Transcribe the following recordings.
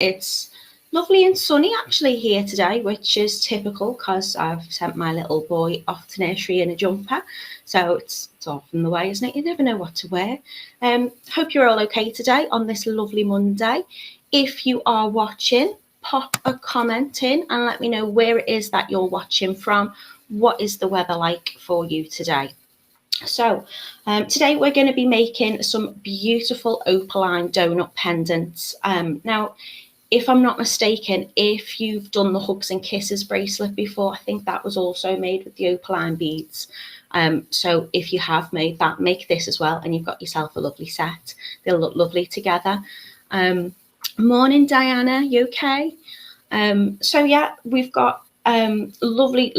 It's lovely and sunny actually here today, which is typical because I've sent my little boy off to nursery in a jumper. So it's often the way, isn't it? You never know what to wear. Hope you're all okay today on this lovely Monday. If you are watching, pop a comment in and let me know where it is that you're watching from. What is the weather like for you today? So today we're going to be making some beautiful opaline donut pendants. Now, if I'm not mistaken, if you've done the Hugs and Kisses bracelet before, I think that was also made with the opaline beads. So if you have made that, make this as well and you've got yourself a lovely set. They'll look lovely together. Morning, Diana, you okay? So yeah, we've got lovely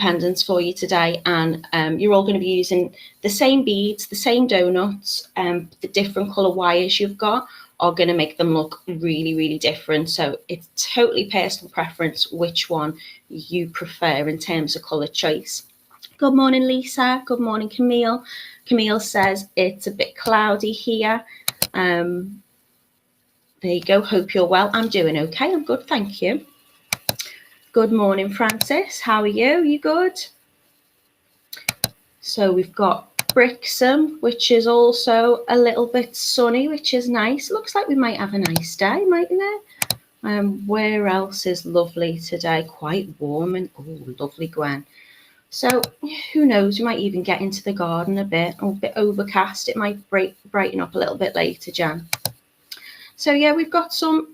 pendants for you today, and you're all going to be using the same beads, the same donuts. The different color wires you've got are going to make them look really different, so it's totally personal preference which one you prefer in terms of color choice. Good morning, Lisa. Good morning, Camille. Camille says it's a bit cloudy here. There you go. Hope you're well. I'm doing okay. I'm good, thank you. Good morning, Francis. How are you? You good? So we've got Brixham, which is also a little bit sunny, which is nice. Looks like we might have a nice day, mightn't it? Where else is lovely today? Quite warm and lovely, Gwen. So who knows? We might even get into the garden a bit. A bit overcast. It might brighten up a little bit later, Jan. So yeah, we've got some.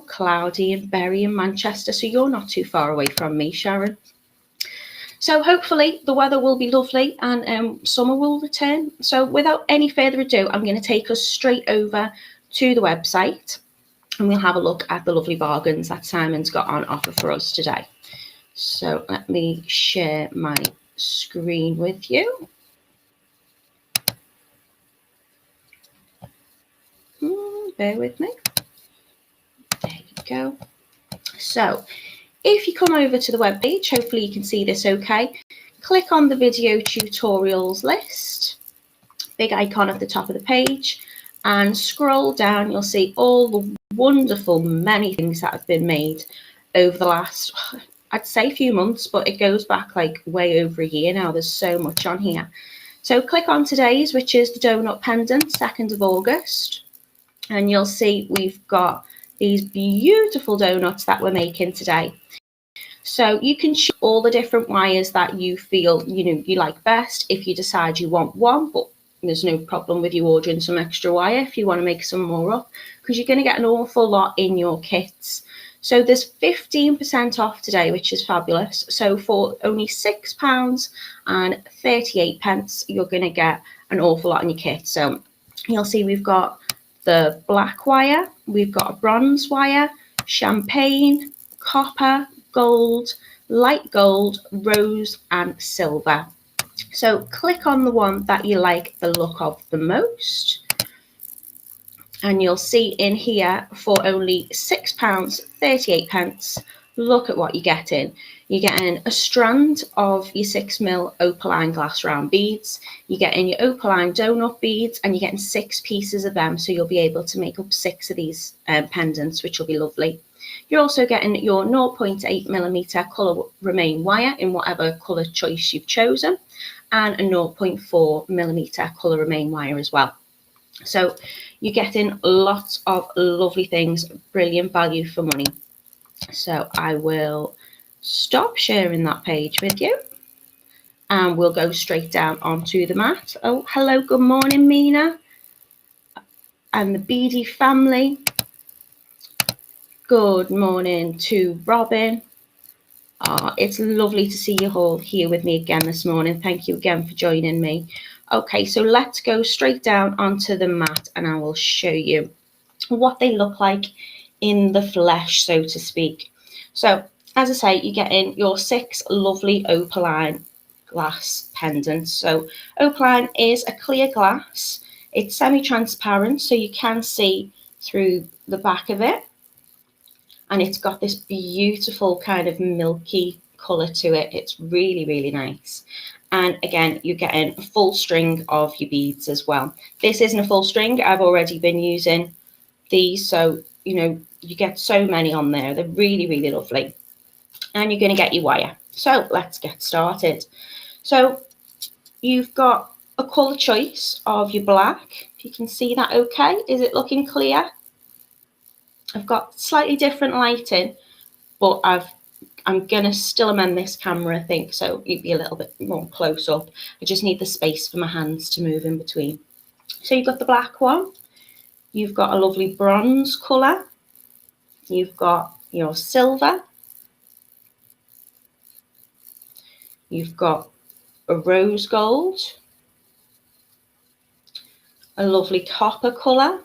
Cloudy and Bury in Manchester, so you're not too far away from me, Sharon. So hopefully the weather will be lovely and summer will return. So without any further ado, I'm going to take us straight over to the website and we'll have a look at the lovely bargains that Simon's got on offer for us today. So let me share my screen with you. Bear with me. There you go. So if you come over to the web page, hopefully you can see this okay. Click on the video tutorials list, big icon at the top of the page, and scroll down. You'll see all the wonderful many things that have been made over the last, I'd say, few months, but it goes back like way over a year now. There's so much on here. So click on today's, which is the donut pendant, 2nd of August, and you'll see we've got these beautiful donuts that we're making today. So you can choose all the different wires that you feel you like best. If you decide you want one, but there's no problem with you ordering some extra wire if you want to make some more up, because you're going to get an awful lot in your kits. So there's 15% off today, which is fabulous. So for only £6.38, you're going to get an awful lot in your kit. So you'll see we've got the black wire, we've got a bronze wire, champagne, copper, gold, light gold, rose and silver. So click on the one that you like the look of the most and you'll see in here for only £6.38, look at what you're getting. You're getting a strand of your 6mm opaline glass round beads. You're getting your opaline donut beads and you're getting 6 pieces of them. So you'll be able to make up 6 of these pendants, which will be lovely. You're also getting your 0.8mm colour remain wire in whatever colour choice you've chosen, and a 0.4mm colour remain wire as well. So you're getting lots of lovely things, brilliant value for money. So I will stop sharing that page with you and we'll go straight down onto the mat. Oh, hello, good morning, Mina and the Beady family. Good morning to Robin. It's lovely to see you all here with me again this morning. Thank you again for joining me. Okay, so let's go straight down onto the mat and I will show you what they look like in the flesh, so to speak. So as I say, you're getting your 6 lovely opaline glass pendants. So opaline is a clear glass. It's semi-transparent, so you can see through the back of it. And it's got this beautiful kind of milky colour to it. It's really nice. And again, you're getting a full string of your beads as well. This isn't a full string. I've already been using these, so you get so many on there. They're really, really lovely. And you're going to get your wire. So let's get started. So you've got a colour choice of your black. If you can see that okay. Is it looking clear? I've got slightly different lighting, but I'm going to still amend this camera, I think, so it'd be a little bit more close up. I just need the space for my hands to move in between. So you've got the black one. You've got a lovely bronze colour. You've got your silver. You've got a rose gold. A lovely copper colour.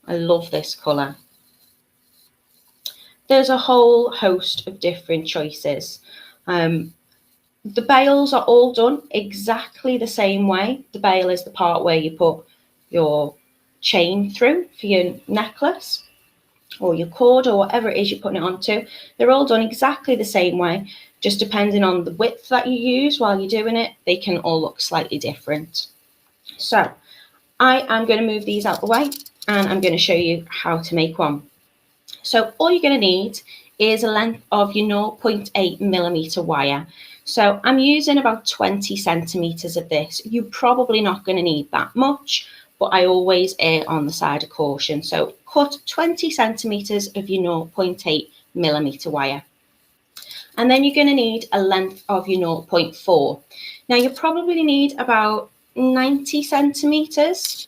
I love this colour. There's a whole host of different choices. The bails are all done exactly the same way. The bail is the part where you put your chain through for your necklace or your cord or whatever it is you're putting it onto. They're all done exactly the same way, just depending on the width that you use while you're doing it, they can all look slightly different. So I am going to move these out the way and I'm going to show you how to make one. So all you're going to need is a length of your 0.8mm wire. So I'm using about 20 centimetres of this. You're probably not going to need that much, but I always err on the side of caution. So cut 20 centimetres of your 0.8mm wire. And then you're going to need a length of your 0.4. Now you'll probably need about 90 centimetres.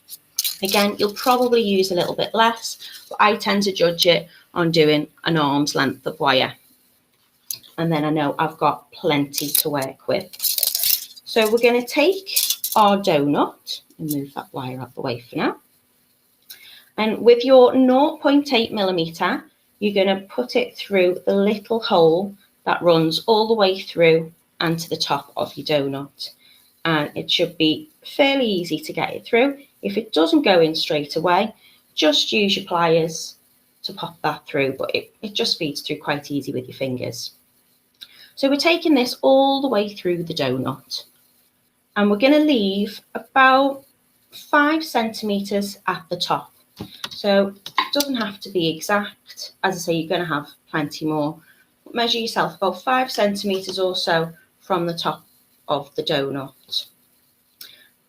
Again, you'll probably use a little bit less, but I tend to judge it on doing an arm's length of wire. And then I know I've got plenty to work with. So we're going to take our donut and move that wire out the way for now. And with your 0.8mm, you're going to put it through the little hole that runs all the way through and to the top of your donut. And it should be fairly easy to get it through. If it doesn't go in straight away, just use your pliers to pop that through, but it just feeds through quite easy with your fingers. So we're taking this all the way through the donut and we're going to leave about 5 centimetres at the top. So it doesn't have to be exact. As I say, you're going to have plenty more. Measure yourself about 5 centimetres or so from the top of the donut.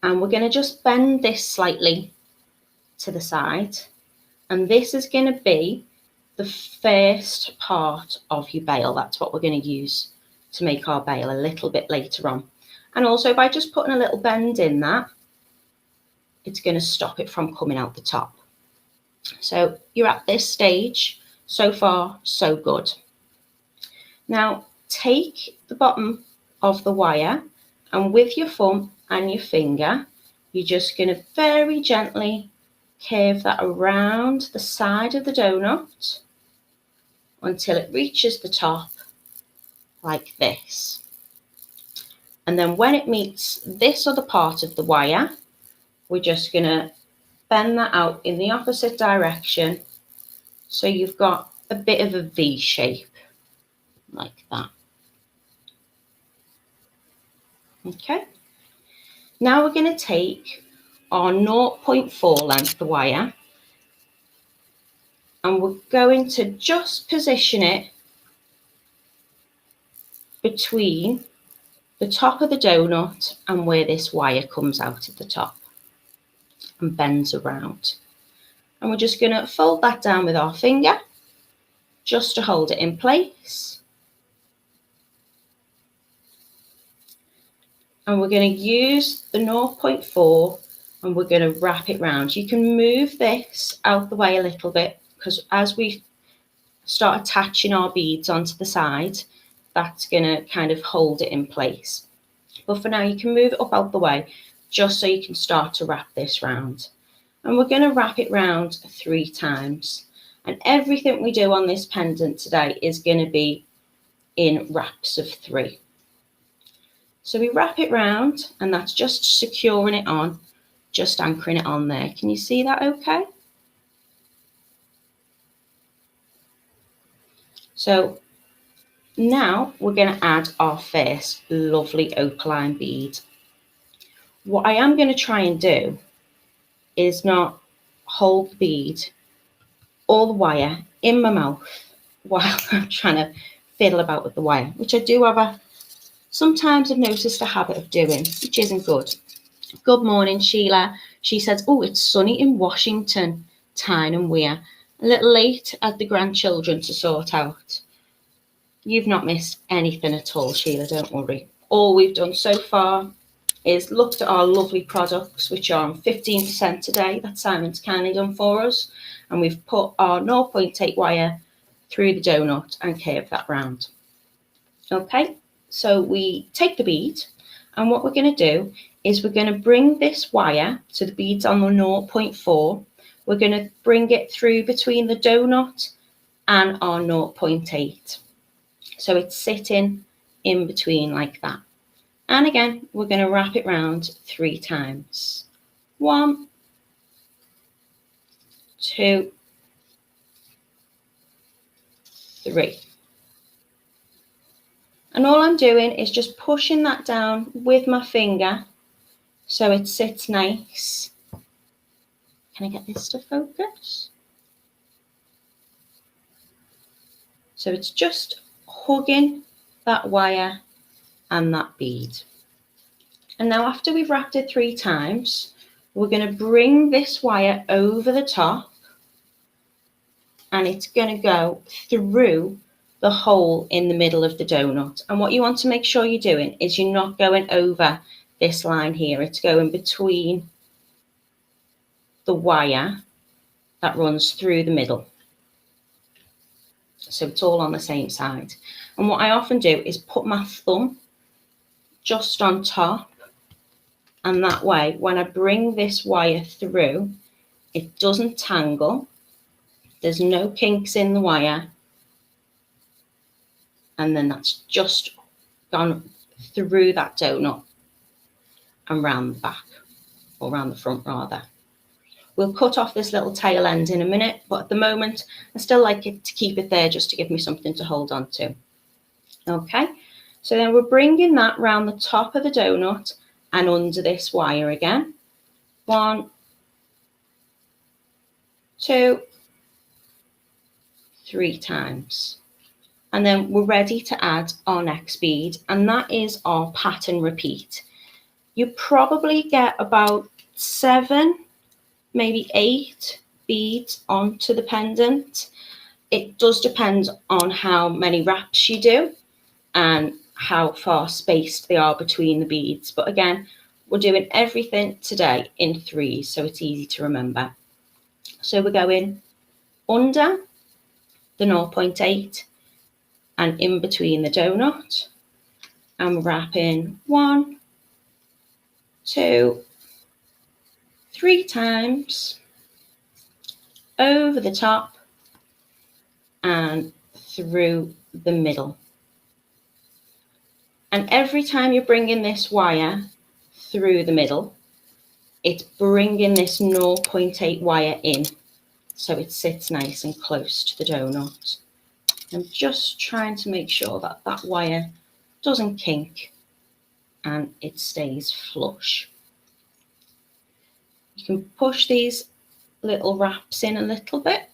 And we're going to just bend this slightly to the side. And this is going to be the first part of your bail. That's what we're going to use to make our bail a little bit later on. And also by just putting a little bend in that, it's going to stop it from coming out the top. So you're at this stage. So far, so good. Now take the bottom of the wire and with your thumb and your finger, you're just going to very gently curve that around the side of the donut until it reaches the top like this. And then when it meets this other part of the wire, we're just going to bend that out in the opposite direction so you've got a bit of a V shape like that. Okay. Now we're going to take our 0.4 length of wire and we're going to just position it between the top of the donut and where this wire comes out at the top and bends around. And we're just going to fold that down with our finger just to hold it in place. And we're going to use the 0.4 and we're going to wrap it round. You can move this out the way a little bit because as we start attaching our beads onto the side, that's going to kind of hold it in place. But for now, you can move it up out the way just so you can start to wrap this round. And we're going to wrap it round 3 times. And everything we do on this pendant today is going to be in wraps of 3. So we wrap it round and that's just securing it on, just anchoring it on there. Can you see that okay? So now we're going to add our first lovely opaline bead. What I am going to try and do is not hold the bead all the wire in my mouth while I'm trying to fiddle about with the wire, which I do have sometimes I've noticed a habit of doing, which isn't good. Good morning, Sheila. She says, oh, it's sunny in Washington, Tyne and Weir. A little late at the grandchildren to sort out. You've not missed anything at all, Sheila, don't worry. All we've done so far is looked at our lovely products, which are on 15% today, that Simon's kindly done for us. And we've put our 0.8 wire through the donut and curved that round. Okay, so we take the bead, and what we're going to do is we're going to bring this wire, so the bead's on the 0.4, we're going to bring it through between the donut and our 0.8. So it's sitting in between like that. And again, we're going to wrap it round 3 times. 1, 2, 3. And all I'm doing is just pushing that down with my finger so it sits nice. Can I get this to focus? So it's just hugging that wire and that bead. And now after we've wrapped it 3 times, we're going to bring this wire over the top, and it's going to go through the hole in the middle of the donut. And what you want to make sure you're doing is you're not going over this line here. It's going between the wire that runs through the middle. So it's all on the same side. And what I often do is put my thumb just on top, and that way when I bring this wire through, it doesn't tangle, there's no kinks in the wire, and then that's just gone through that donut and round the back, or round the front rather. We'll cut off this little tail end in a minute, but at the moment I still like it to keep it there just to give me something to hold on to. Okay, so then we're bringing that round the top of the donut and under this wire again. 1, 2, 3 times. And then we're ready to add our next bead, and that is our pattern repeat. You probably get about 7, maybe 8 beads onto the pendant. It does depend on how many wraps you do and how far spaced they are between the beads. But again, we're doing everything today in 3s, so it's easy to remember. So we're going under the 0.8 and in between the donut, and we're wrapping 1, 2, 3 times over the top and through the middle. And every time you're bringing this wire through the middle, it's bringing this 0.8 wire in, so it sits nice and close to the donut. I'm just trying to make sure that that wire doesn't kink and it stays flush. You can push these little wraps in a little bit.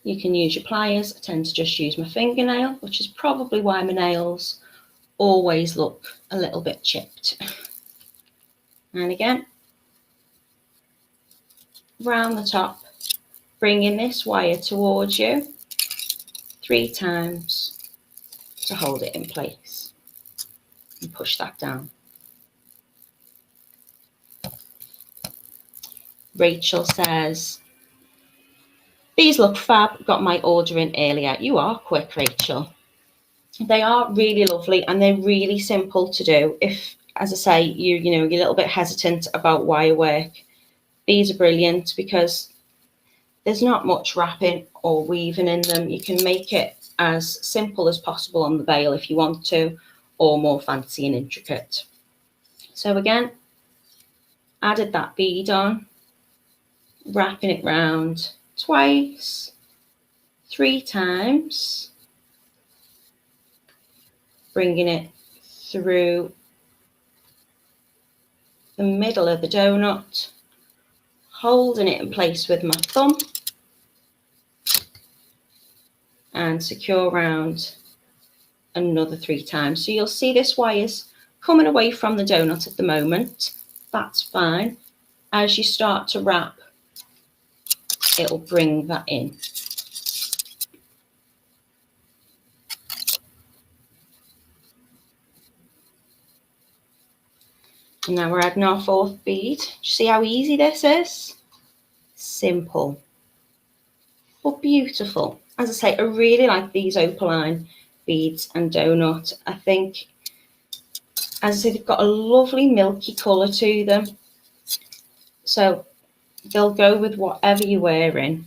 You can use your pliers. I tend to just use my fingernail, which is probably why my nails always look a little bit chipped. And again, round the top, bringing this wire towards you 3 times to hold it in place and push that down. Rachel says, these look fab, got my order in earlier. You are quick, Rachel. They are really lovely and they're really simple to do. If, as I say, you're a little bit hesitant about wire work, these are brilliant because there's not much wrapping or weaving in them. You can make it as simple as possible on the veil if you want to, or more fancy and intricate. So again, added that bead on, wrapping it round twice, 3 times, bringing it through the middle of the donut, holding it in place with my thumb, and secure round another 3 times. So you'll see this wire's coming away from the donut at the moment. That's fine. As you start to wrap, it'll bring that in. And now we're adding our 4th bead. Do you see how easy this is? Simple, but beautiful. As I say, I really like these Opaline beads and Doughnut. I think, as I say, they've got a lovely milky colour to them. So they'll go with whatever you're wearing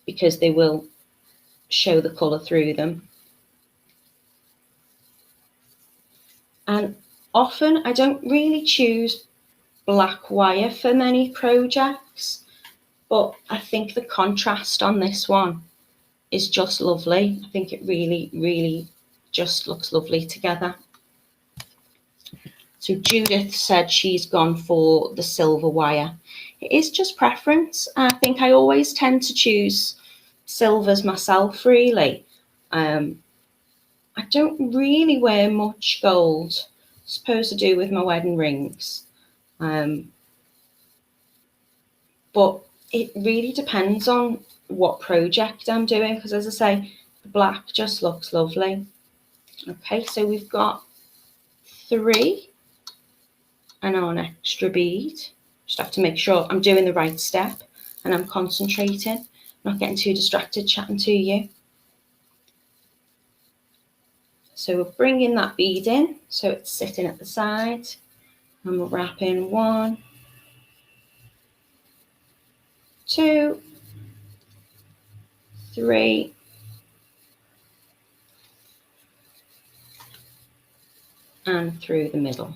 because they will show the colour through them. And often I don't really choose black wire for many projects, but I think the contrast on this one is just lovely. I think it really, really just looks lovely together. So Judith said she's gone for the silver wire. It is just preference. I think I always tend to choose silvers myself, really. I don't really wear much gold. I suppose I do with my wedding rings. But it really depends on what project I'm doing, because as I say, the black just looks lovely. Okay, so we've got 3 and an extra bead. Just have to make sure I'm doing the right step and I'm concentrating, not getting too distracted chatting to you. So we're bringing that bead in, so it's sitting at the side, and we're wrapping 1, 2, 3, and through the middle.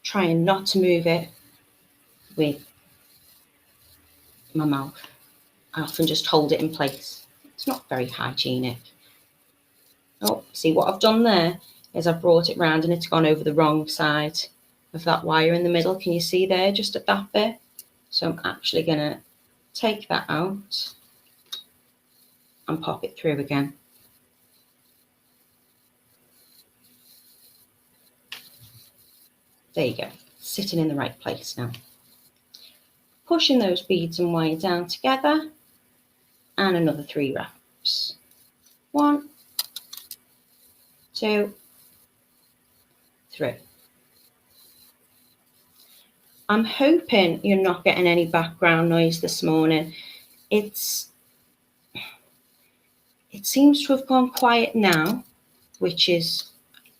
Trying not to move it with my mouth. I often just hold it in place. It's not very hygienic. Oh, see what I've done there is I've brought it round and it's gone over the wrong side of that wire in the middle. Can you see there, just at that bit? So I'm actually going to take that out and pop it through again. There you go, sitting in the right place now. Pushing those beads and wire down together, and another 3 wraps. 1, 2, 3. I'm hoping you're not getting any background noise this morning. It seems to have gone quiet now, which is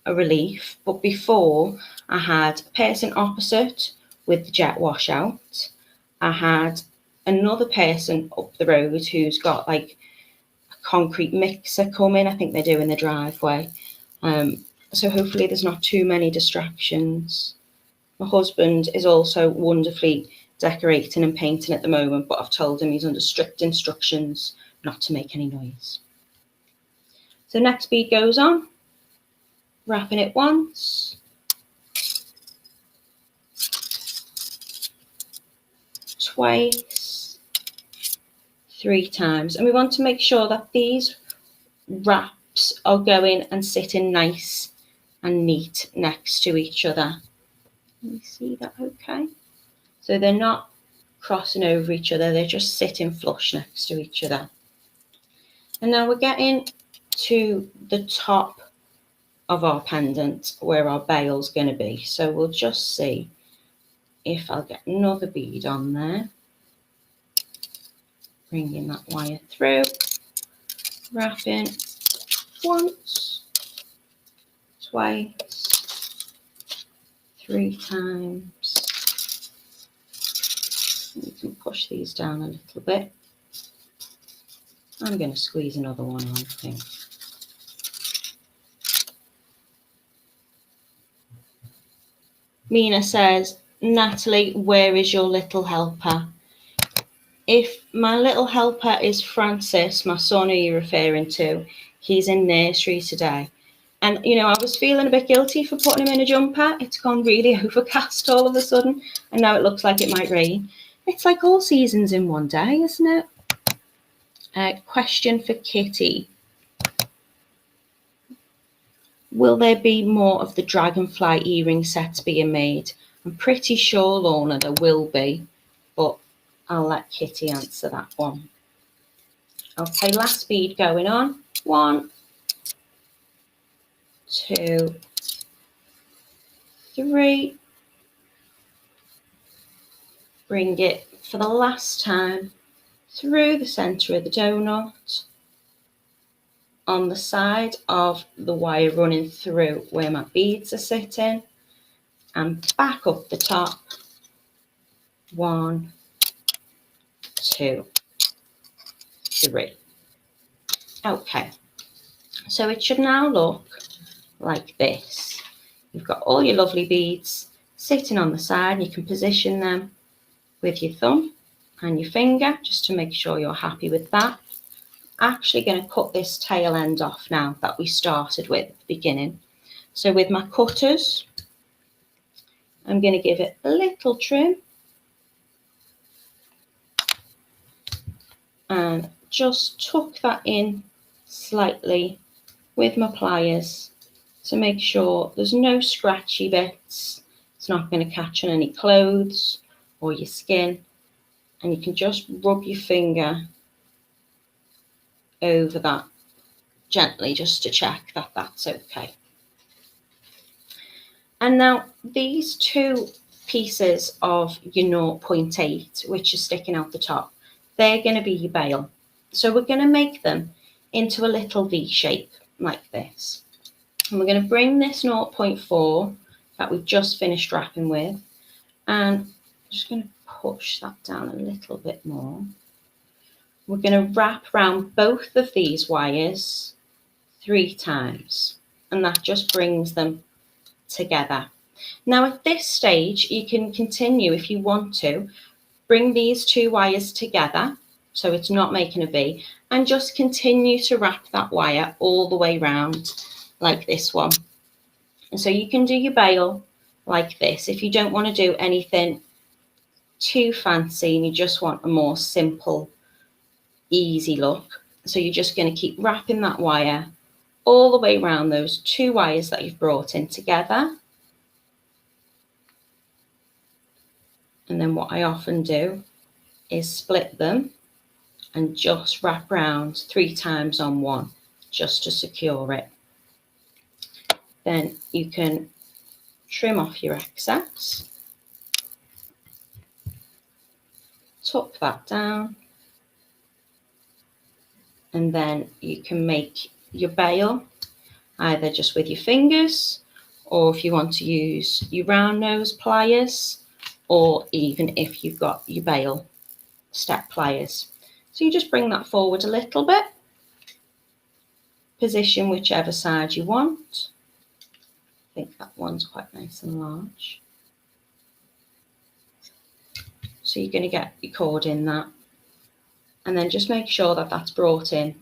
a relief. But before, I had a person opposite with the jet washout. I had another person up the road who's got like a concrete mixer coming. I think they're doing the driveway. So hopefully there's not too many distractions. My husband is also wonderfully decorating and painting at the moment, but I've told him he's under strict instructions not to make any noise. So next bead goes on, wrapping it once, twice, 3 times. And we want to make sure that these wraps are going and sitting nice and neat next to each other. Can you see that okay? So they're not crossing over each other, they're just sitting flush next to each other. And now we're getting to the top of our pendant where our bail's going to be. So we'll just see if I'll get another bead on there. Bringing that wire through, wrapping once, twice, 3 times. You can push these down a little bit. I'm going to squeeze another one on, I think. Mina says, Natalie, where is your little helper? If my little helper is Francis, my son who you're referring to, he's in nursery today. And, you know, I was feeling a bit guilty for putting him in a jumper. It's gone really overcast all of a sudden, and now it looks like it might rain. It's like all seasons in one day, isn't it? Question for Kitti. Will there be more of the dragonfly earring sets being made? I'm pretty sure, Lorna, there will be, but I'll let Kitti answer that one. Okay, last bead going on. 1, 2, 3. Bring it for the last time through the centre of the donut, on the side of the wire running through where my beads are sitting, and back up the top. 1, 2, 3. Okay, so it should now look like this. You've got all your lovely beads sitting on the side, and you can position them with your thumb and your finger just to make sure you're happy with that. Actually going to cut this tail end off now that we started with at the beginning. So with my cutters, I'm going to give it a little trim and just tuck that in slightly with my pliers to make sure there's no scratchy bits. It's not going to catch on any clothes or your skin, and you can just rub your finger over that gently just to check that that's okay. And now these two pieces of your 0.8, which are sticking out the top, they're going to be your bail. So we're going to make them into a little V shape like this. And we're going to bring this 0.4 that we've just finished wrapping with, and I'm just going to push that down a little bit more. We're going to wrap around both of these wires 3 times, and that just brings them together. Now at this stage, you can continue if you want to, bring these 2 wires together so it's not making a V, and just continue to wrap that wire all the way round like this one. And so you can do your bail like this if you don't want to do anything too fancy and you just want a more simple, easy look. So you're just going to keep wrapping that wire all the way around those 2 wires that you've brought in together. And then what I often do is split them and just wrap around 3 times on one, just to secure it. Then you can trim off your excess, tuck that down, and then you can make your bail either just with your fingers, or if you want to use your round nose pliers, or even if you've got your bail step pliers. So you just bring that forward a little bit, position whichever side you want. I think that one's quite nice and large. So you're going to get your cord in that, and then just make sure that that's brought in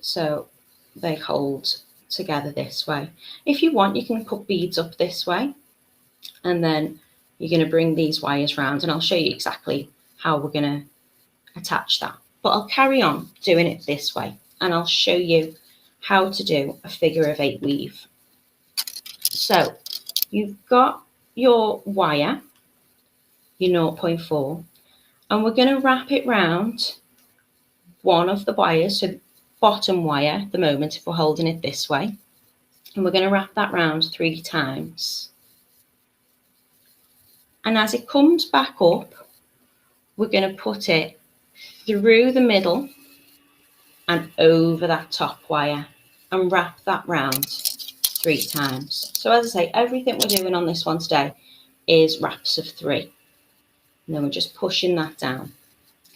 so they hold together this way. If you want, you can put beads up this way, and then you're going to bring these wires round, and I'll show you exactly how we're going to attach that. But I'll carry on doing it this way, and I'll show you how to do a figure of 8 weave. So you've got your wire, your 0.4, and we're going to wrap it round one of the wires, so the bottom wire at the moment if we're holding it this way, and we're going to wrap that round 3 times. And as it comes back up, we're going to put it through the middle and over that top wire and wrap that round 3 times. So as I say, everything we're doing on this one today is wraps of 3. And then we're just pushing that down.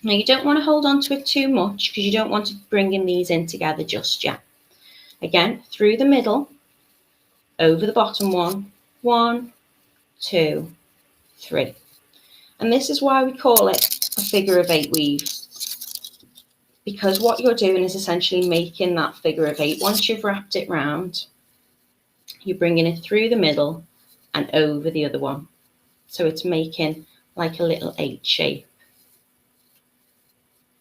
Now you don't want to hold on to it too much because you don't want to bring these in together just yet. Again, through the middle, over the bottom one, 1, 2, 3. And this is why we call it a figure of 8 weave, because what you're doing is essentially making that figure of 8. Once you've wrapped it round, you're bringing it through the middle and over the other one. So it's making like a little 8 shape.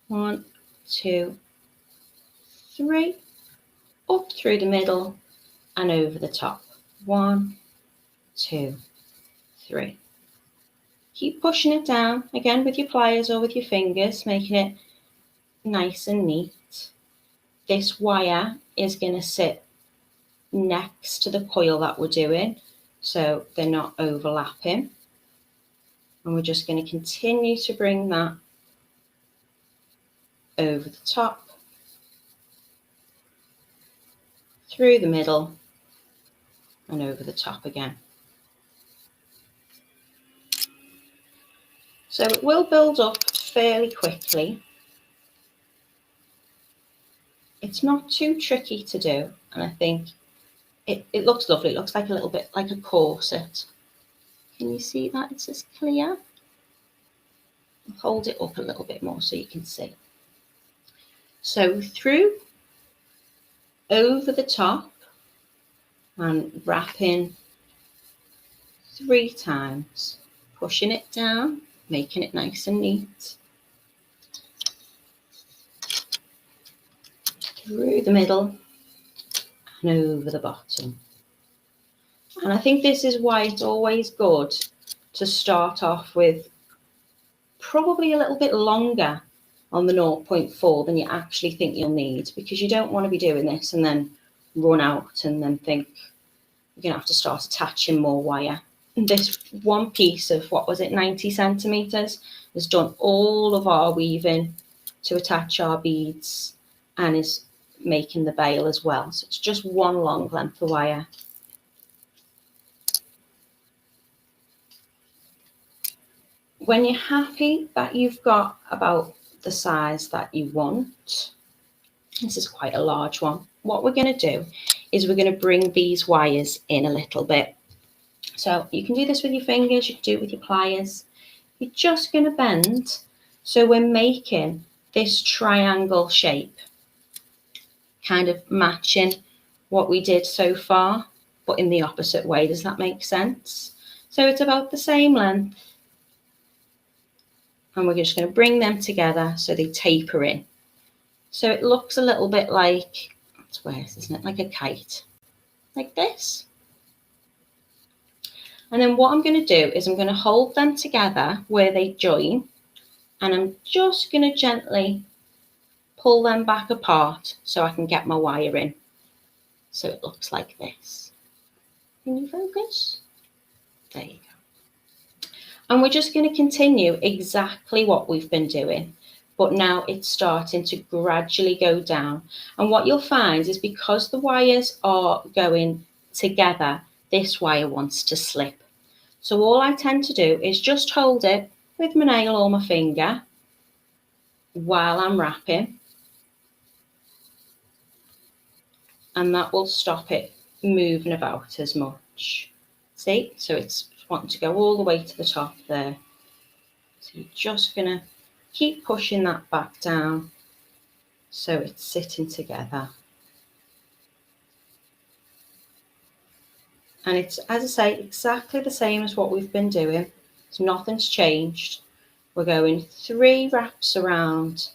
1, 2, 3, up through the middle and over the top. 1, 2, 3. Keep pushing it down, again with your pliers or with your fingers, making it nice and neat. This wire is going to sit next to the coil that we're doing, so they're not overlapping. And we're just going to continue to bring that over the top, through the middle, and over the top again. So it will build up fairly quickly. It's not too tricky to do, and I think it looks lovely. It looks like a little bit like a corset. Can you see that? It's just clear. I'll hold it up a little bit more so you can see. So through, over the top, and wrapping 3 times, pushing it down, making it nice and neat. Through the middle and over the bottom. And I think this is why it's always good to start off with probably a little bit longer on the 0.4 than you actually think you'll need, because you don't want to be doing this and then run out and then think you're going to have to start attaching more wire. This one piece of, what was it, 90 centimetres has done all of our weaving to attach our beads and is making the bail as well. So it's just one long length of wire. When you're happy that you've got about the size that you want, this is quite a large one, what we're going to do is we're going to bring these wires in a little bit. So you can do this with your fingers, you can do it with your pliers. You're just going to bend, so we're making this triangle shape, kind of matching what we did so far, but in the opposite way. Does that make sense? So it's about the same length, and we're just going to bring them together so they taper in. So it looks a little bit like, it's worse, isn't it? Like a kite, like this. And then what I'm going to do is I'm going to hold them together where they join, and I'm just going to gently pull them back apart so I can get my wire in. So it looks like this. Can you focus? There you go. And we're just going to continue exactly what we've been doing, but now it's starting to gradually go down. And what you'll find is, because the wires are going together, this wire wants to slip. So all I tend to do is just hold it with my nail or my finger while I'm wrapping, and that will stop it moving about as much. See, so it's wanting to go all the way to the top there. So you're just going to keep pushing that back down so it's sitting together. And it's, as I say, exactly the same as what we've been doing. So nothing's changed. We're going 3 wraps around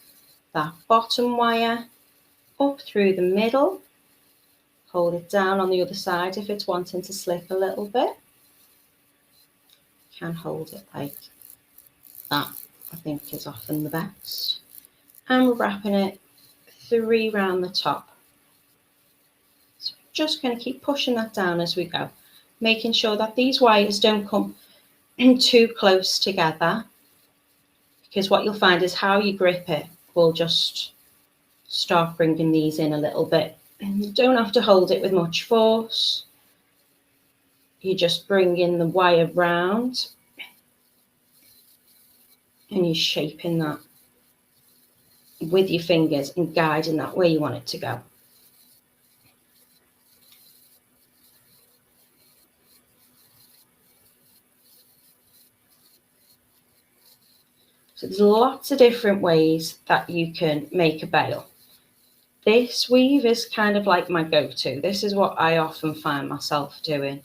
that bottom wire, up through the middle. Hold it down on the other side if it's wanting to slip a little bit. Can hold it like that, I think is often the best. And we're wrapping it 3 round the top. So we're just going to keep pushing that down as we go, making sure that these wires don't come in too close together, because what you'll find is how you grip it will just start bringing these in a little bit. And you don't have to hold it with much force. You just bring in the wire round and you're shaping that with your fingers and guiding that where you want it to go. So there's lots of different ways that you can make a bail. This weave is kind of like my go-to. This is what I often find myself doing,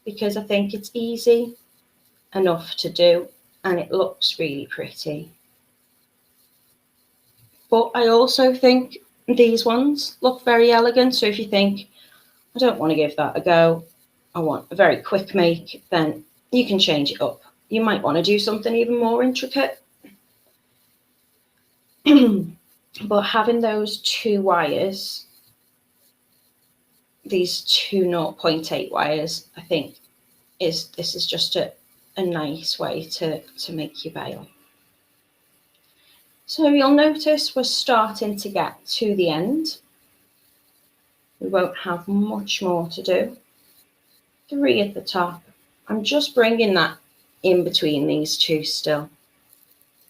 because I think it's easy enough to do and it looks really pretty. But I also think these ones look very elegant. So if you think, I don't want to give that a go, I want a very quick make, then you can change it up. You might want to do something even more intricate. But having those two wires, these two 0.8 wires, I think this is just a nice way to make your bail. So you'll notice we're starting to get to the end. We won't have much more to do. 3 at the top. I'm just bringing that in between these two still.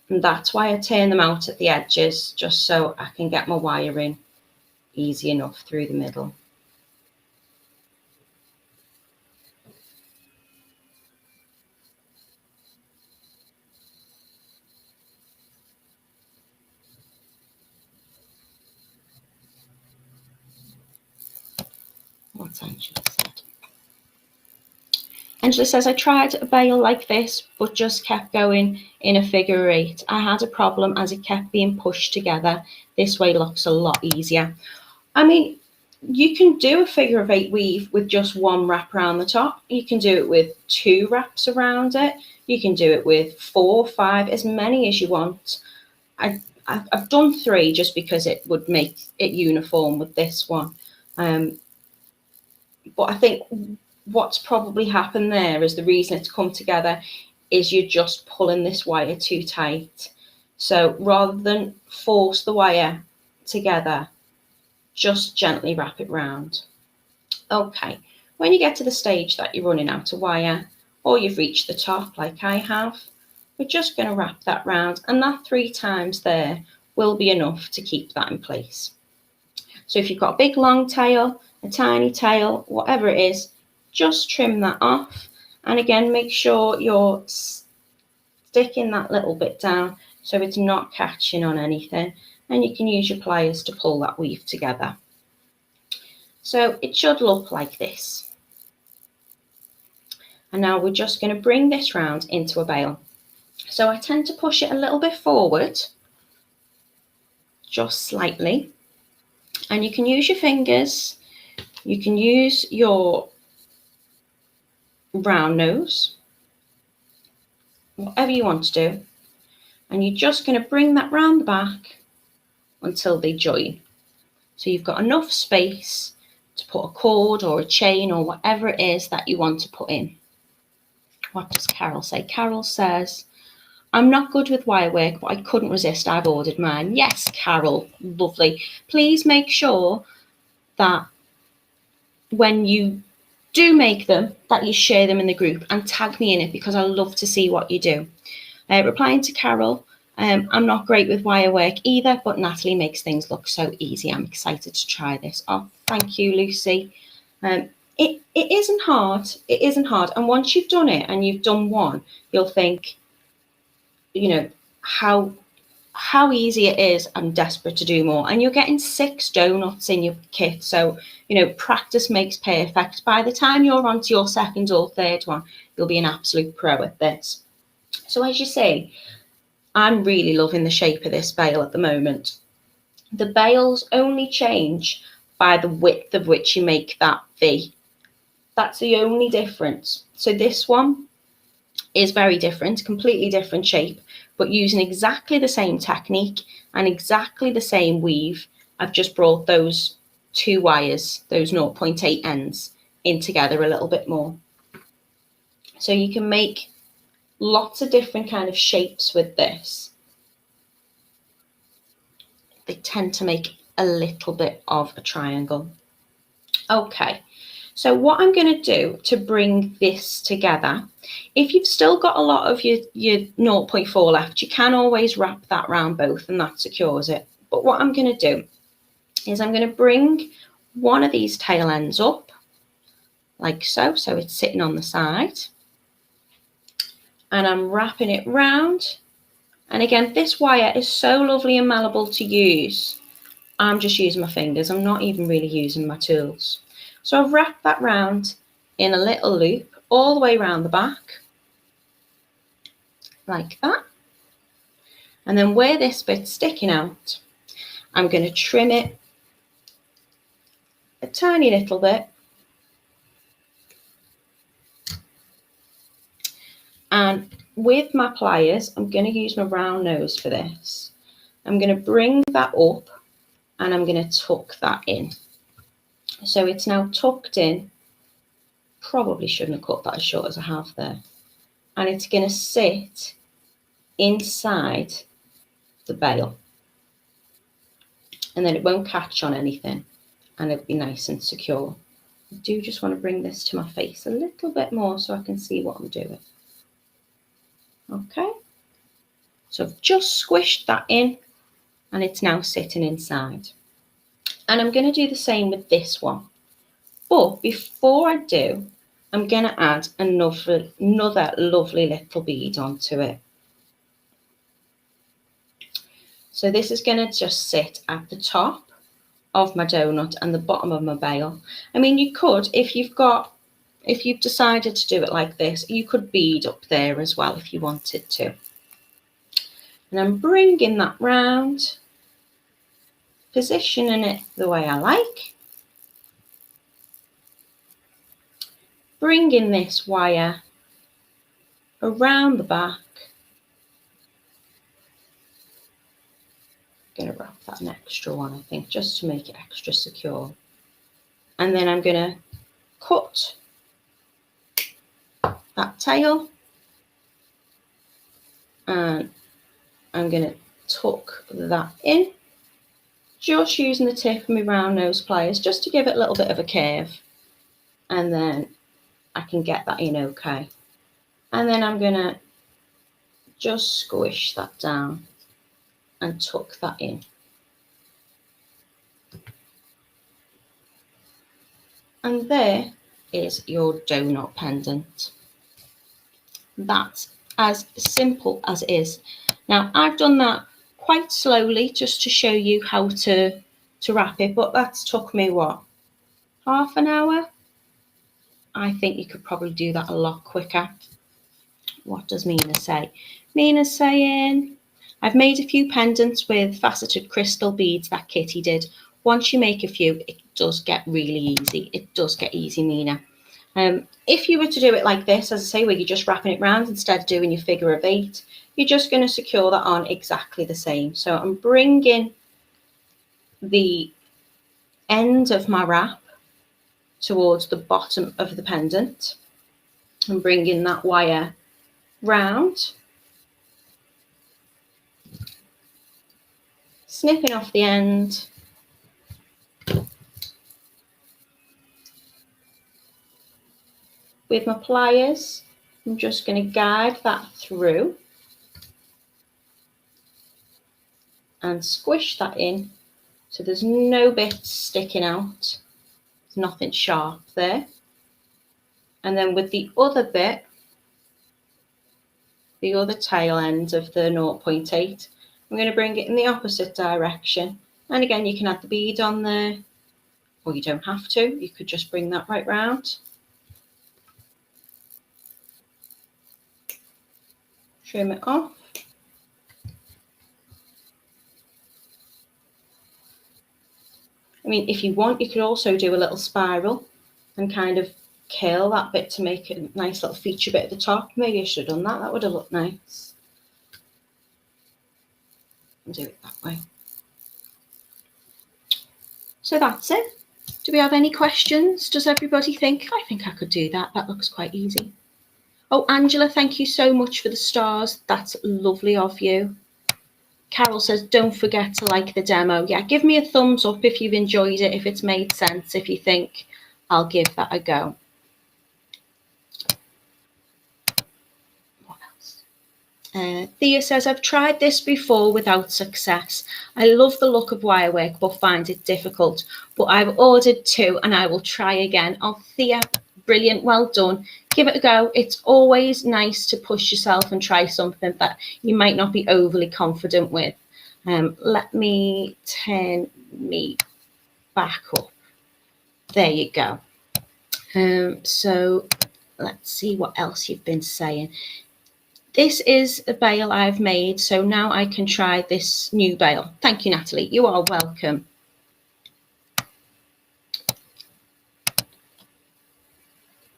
And that's why I turn them out at the edges, just so I can get my wire in easy enough through the middle. What's Angela said? Angela says, I tried a bail like this, but just kept going in a figure 8. I had a problem as it kept being pushed together. This way looks a lot easier. I mean, you can do a figure of 8 weave with just one wrap around the top. You can do it with 2 wraps around it. You can do it with 4, 5, as many as you want. I've done 3 just because it would make it uniform with this one. But I think what's probably happened there is the reason it's come together is you're just pulling this wire too tight. So rather than force the wire together, just gently wrap it round. Okay, when you get to the stage that you're running out of wire or you've reached the top like I have, we're just going to wrap that round, and that 3 times there will be enough to keep that in place. So if you've got a big long tail, a tiny tail, whatever it is, just trim that off. And again, make sure you're sticking that little bit down so it's not catching on anything. And you can use your pliers to pull that weave together. So it should look like this. And now we're just going to bring this round into a bail. So I tend to push it a little bit forward, just slightly. And you can use your fingers, you can use your round nose, whatever you want to do. And you're just going to bring that round the back until they join. So you've got enough space to put a cord or a chain or whatever it is that you want to put in. What does Carol say? Carol says, I'm not good with wire work, but I couldn't resist. I've ordered mine. Yes, Carol, lovely. Please make sure that when you do make them, that you share them in the group and tag me in it, because I love to see what you do. Replying to Carol, I'm not great with wire work either, but Natalie makes things look so easy. I'm excited to try this. Oh, thank you, Lucy. It isn't hard. It isn't hard. And once you've done it and you've done one, you'll think, you know, how easy it is. I'm desperate to do more. And you're getting 6 donuts in your kit. So, you know, practice makes perfect. By the time you're on to your 2nd or 3rd one, you'll be an absolute pro at this. So as you see, I'm really loving the shape of this bail at the moment. The bails only change by the width of which you make that V. That's the only difference. So this one is very different, completely different shape, but using exactly the same technique and exactly the same weave. I've just brought those 2 wires, those 0.8 ends, in together a little bit more. So you can make lots of different kind of shapes with this. They tend to make a little bit of a triangle. Okay, so what I'm going to do to bring this together, if you've still got a lot of your 0.4 left, you can always wrap that round both and that secures it. But what I'm going to do is I'm going to bring one of these tail ends up like so, so it's sitting on the side. And I'm wrapping it round. And again, this wire is so lovely and malleable to use. I'm just using my fingers. I'm not even really using my tools. So I've wrapped that round in a little loop all the way around the back, like that. And then where this bit's sticking out, I'm going to trim it a tiny little bit. And with my pliers, I'm going to use my round nose for this. I'm going to bring that up and I'm going to tuck that in. So it's now tucked in. Probably shouldn't have cut that as short as I have there. And it's going to sit inside the bail. And then it won't catch on anything and it'll be nice and secure. I do just want to bring this to my face a little bit more so I can see what I'm doing. Okay, so I've just squished that in and it's now sitting inside. And I'm going to do the same with this one. But before I do, I'm going to add another lovely little bead onto it. So this is going to just sit at the top of my donut and the bottom of my bail. I mean, you could, if you've decided to do it like this, you could bead up there as well if you wanted to. And I'm bringing that round, positioning it the way I like. Bringing this wire around the back. I'm going to wrap that an extra one, I think, just to make it extra secure. And then I'm going to cut that tail. And I'm going to tuck that in, just using the tip of my round nose pliers just to give it a little bit of a curve. And then I can get that in okay. And then I'm going to just squish that down and tuck that in. And there is your donut pendant. That's as simple as it is. Now, I've done that quite slowly just to show you how to wrap it, but that's took me, what, half an hour? I think you could probably do that a lot quicker. What does Mina say? Mina's saying, I've made a few pendants with faceted crystal beads that Kitti did. Once you make a few, it does get really easy. It does get easy, Mina. If you were to do it like this, as I say, where you're just wrapping it round instead of doing your figure of 8, you're just going to secure that on exactly the same. So I'm bringing the end of my wrap towards the bottom of the pendant and bringing that wire round, snipping off the end, with my pliers. I'm just going to guide that through and squish that in so there's no bits sticking out. There's nothing sharp there. And then with the other bit, the other tail end of the 0.8, I'm going to bring it in the opposite direction. And again, you can add the bead on there, or you don't have to. You could just bring that right round. Trim it off. I mean, if you want, you could also do a little spiral and kind of curl that bit to make a nice little feature bit at the top. Maybe I should have done that. That would have looked nice. And do it that way. So that's it. Do we have any questions? Does everybody think, I think I could do that. That looks quite easy. Oh, Angela, thank you so much for the stars. That's lovely of you. Carol says, don't forget to like the demo. Yeah, give me a thumbs up if you've enjoyed it, if it's made sense, if you think I'll give that a go. What else? Thea says, I've tried this before without success. I love the look of wire work, but find it difficult. But I've ordered 2 and I will try again. Oh, Thea, brilliant. Well done. Give it a go. It's always nice to push yourself and try something that you might not be overly confident with. Let me turn me back up. There you go. So let's see what else you've been saying. this is a bail I've made, so now I can try this new bail. Thank you, Natalie. You are welcome.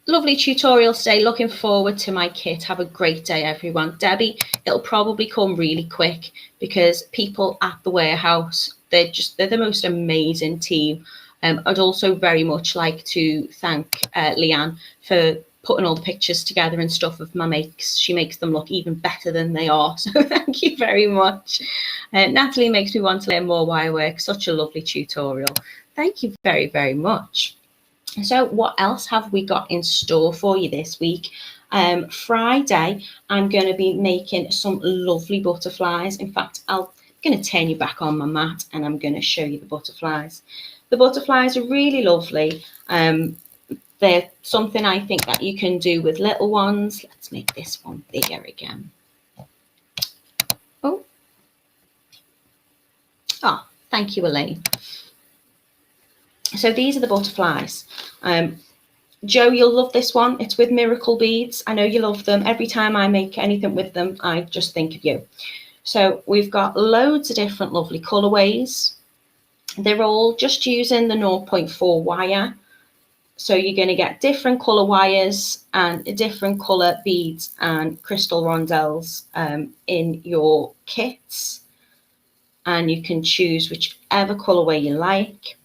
Lovely tutorial today. Looking forward to my kit. Have a great day, everyone. Debbie, it'll probably come really quick because people at the warehouse, they're the most amazing team. I'd also very much like to thank Leanne for putting all the pictures together and stuff of my makes. She makes them look even better than they are. So thank you very much. Natalie makes me want to learn more wire work. Such a lovely tutorial. Thank you very, very much. So what else have we got in store for you this week? Friday, I'm going to be making some lovely butterflies. In fact, I'm going to turn you back on my mat and I'm going to show you the butterflies. The butterflies are really lovely. They're something I think that you can do with little ones. Let's make this one bigger again. Oh, thank you, Elaine. So these are the butterflies. Joe, you'll love this one. It's with miracle beads. I know you love them. Every time I make anything with them, I just think of you. So we've got loads of different lovely colorways. They're all just using the 0.4 wire. So you're going to get different color wires and different color beads and crystal rondelles in your kits. And you can choose whichever colorway you like.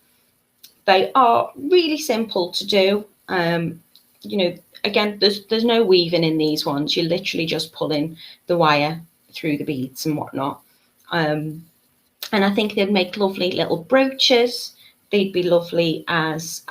They are really simple to do. You know, again, there's no weaving in these ones. You're literally just pulling the wire through the beads and whatnot. And I think they'd make lovely little brooches. They'd be lovely as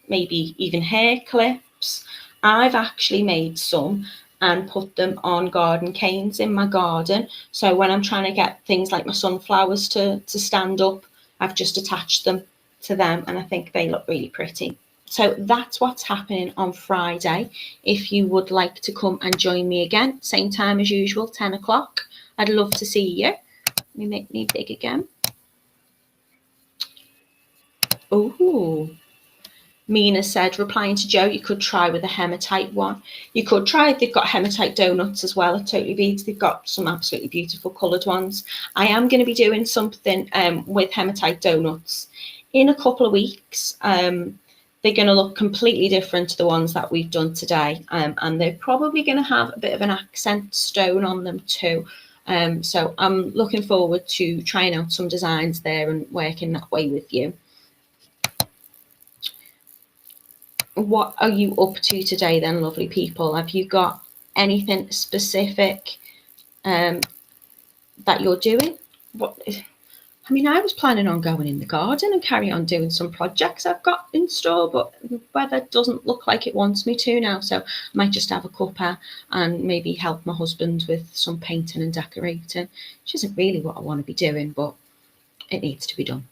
maybe even hair clips. I've actually made some and put them on garden canes in my garden. So when I'm trying to get things like my sunflowers to stand up, I've just attached them to them and I think they look really pretty. So that's what's happening on Friday. If you would like to come and join me again, same time as usual, 10 o'clock. I'd love to see you. Let me make me big again. Oh, Mina said, replying to Joe, you could try with a hematite one. You could try, they've got hematite donuts as well at Totally Beads. They've got some absolutely beautiful coloured ones. I am going to be doing something with hematite donuts in a couple of weeks. They're going to look completely different to the ones that we've done today. And they're probably going to have a bit of an accent stone on them too. So I'm looking forward to trying out some designs there and working that way with you. What are you up to today then, lovely people? Have you got anything specific that you're doing? I mean, I was planning on going in the garden and carry on doing some projects I've got in store, but the weather doesn't look like it wants me to now. So I might just have a cuppa and maybe help my husband with some painting and decorating, which isn't really what I want to be doing, but it needs to be done.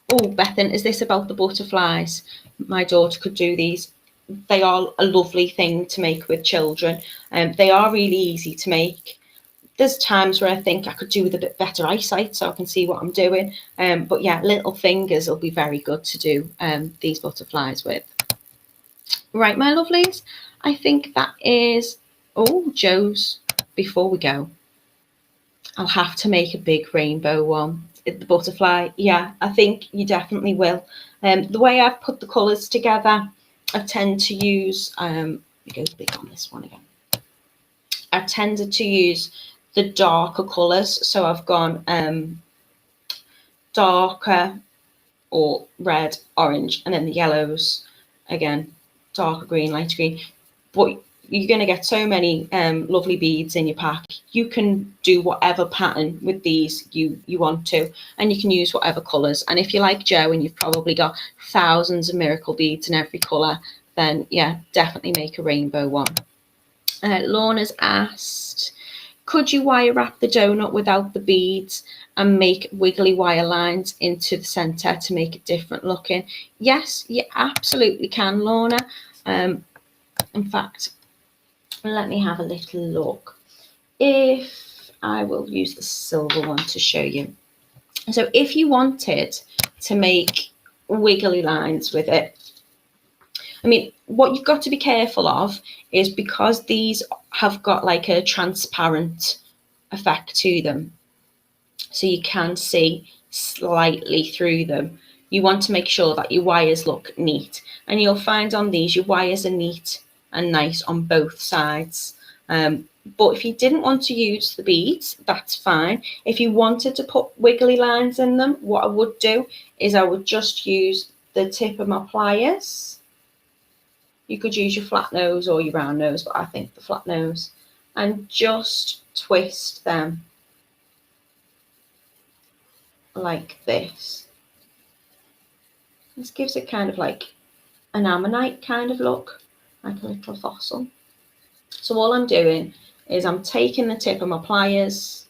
Oh, Bethan, is this about the butterflies? My daughter could do these. They are a lovely thing to make with children. They are really easy to make. There's times where I think I could do with a bit better eyesight so I can see what I'm doing. But yeah, little fingers will be very good to do these butterflies with. Right, my lovelies, I think that is, oh, Joe's, before we go, I'll have to make a big rainbow one. The butterfly, yeah, I think you definitely will. The way I've put the colours together, I tend to use, let me go big on this one again. I've tended to use the darker colours, so I've gone darker or red, orange, and then the yellows, again, darker green, lighter green. But you're going to get so many lovely beads in your pack. You can do whatever pattern with these you want to, and you can use whatever colours. And if you're like Joe and you've probably got thousands of miracle beads in every colour, then yeah, definitely make a rainbow one. Lorna's asked, could you wire wrap the donut without the beads and make wiggly wire lines into the centre to make it different looking? Yes, you absolutely can, Lorna. In fact, let me have a little look. If I will use the silver one to show you. So if you wanted to make wiggly lines with it, I mean, what you've got to be careful of is because these have got like a transparent effect to them, so you can see slightly through them. You want to make sure that your wires look neat, and you'll find on these your wires are neat and nice on both sides. But if you didn't want to use the beads, that's fine. If you wanted to put wiggly lines in them, what I would do is I would just use the tip of my pliers. You could use your flat nose or your round nose, but I think the flat nose, and just twist them like this. This gives it kind of like an ammonite kind of look, like a little fossil. So all I'm doing is I'm taking the tip of my pliers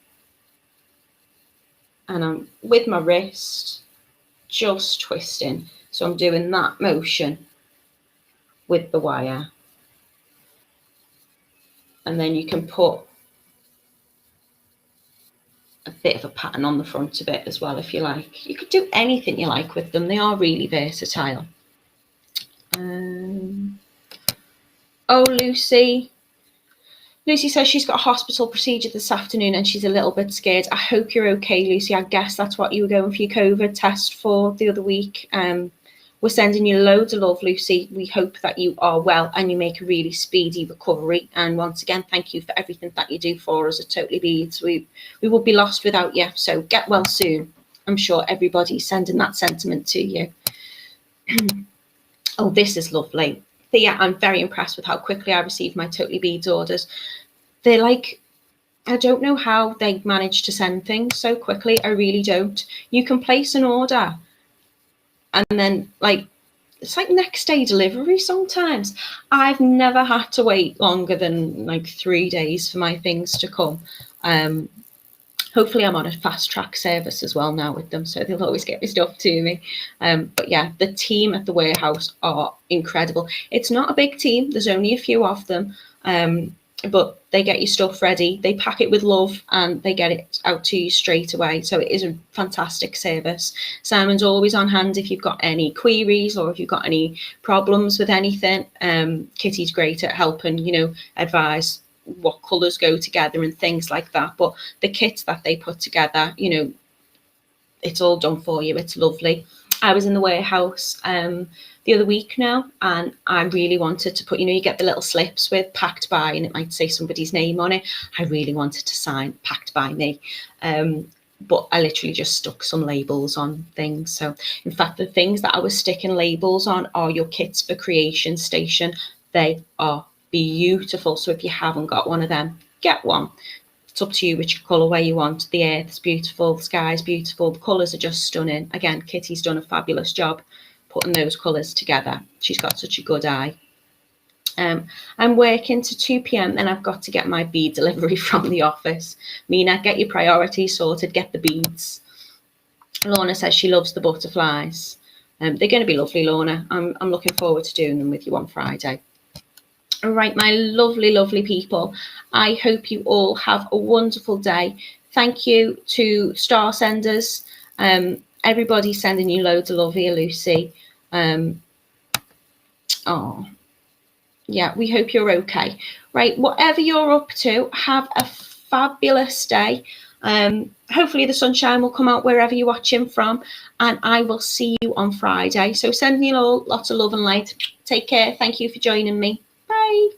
and I'm with my wrist just twisting. So I'm doing that motion with the wire. And then you can put a bit of a pattern on the front of it as well if you like. You could do anything you like with them. They are really versatile. Oh, Lucy says she's got a hospital procedure this afternoon and she's a little bit scared. I hope you're okay, Lucy. I guess that's what you were going for your COVID test for the other week. We're sending you loads of love, Lucy. We hope that you are well and you make a really speedy recovery. And once again, thank you for everything that you do for us at Totally Beads. We would be lost without you. So get well soon. I'm sure everybody's sending that sentiment to you. Oh, this is lovely. Thea, I'm very impressed with how quickly I received my Totally Beads orders. They're like, I don't know how they manage to send things so quickly. I really don't. You can place an order and then like, it's like next day delivery sometimes. I've never had to wait longer than like 3 days for my things to come. Hopefully I'm on a fast track service as well now with them, so they'll always get my stuff to me. But yeah, the team at the warehouse are incredible. It's not a big team, there's only a few of them, but they get your stuff ready, they pack it with love and they get it out to you straight away. So it is a fantastic service. Simon's always on hand if you've got any queries or if you've got any problems with anything. Kitty's great at helping, you know, advise what colours go together and things like that. But the kits that they put together, you know, it's all done for you. It's lovely. I was in the warehouse the other week now, and I really wanted to put, you know, you get the little slips with packed by and it might say somebody's name on it. I really wanted to sign packed by me. But I literally just stuck some labels on things. So in fact, the things that I was sticking labels on are your Kits for Creation station. They are beautiful. So if you haven't got one of them, get one. It's up to you which colourway you want. The earth's beautiful, the sky's beautiful, the colours are just stunning. Again, Kitty's done a fabulous job putting those colours together. She's got such a good eye. I'm working to 2 p.m. then I've got to get my bead delivery from the office. Mina, get your priorities sorted, get the beads. Lorna says she loves the butterflies. They're going to be lovely, Lorna. I'm looking forward to doing them with you on Friday. All right, my lovely, lovely people. I hope you all have a wonderful day. Thank you to Star Senders. Everybody sending you loads of love here, Lucy. Oh, yeah, we hope you're okay. Right, whatever you're up to, have a fabulous day. Hopefully the sunshine will come out wherever you're watching from, and I will see you on Friday. So sending you all lots of love and light. Take care. Thank you for joining me. Bye.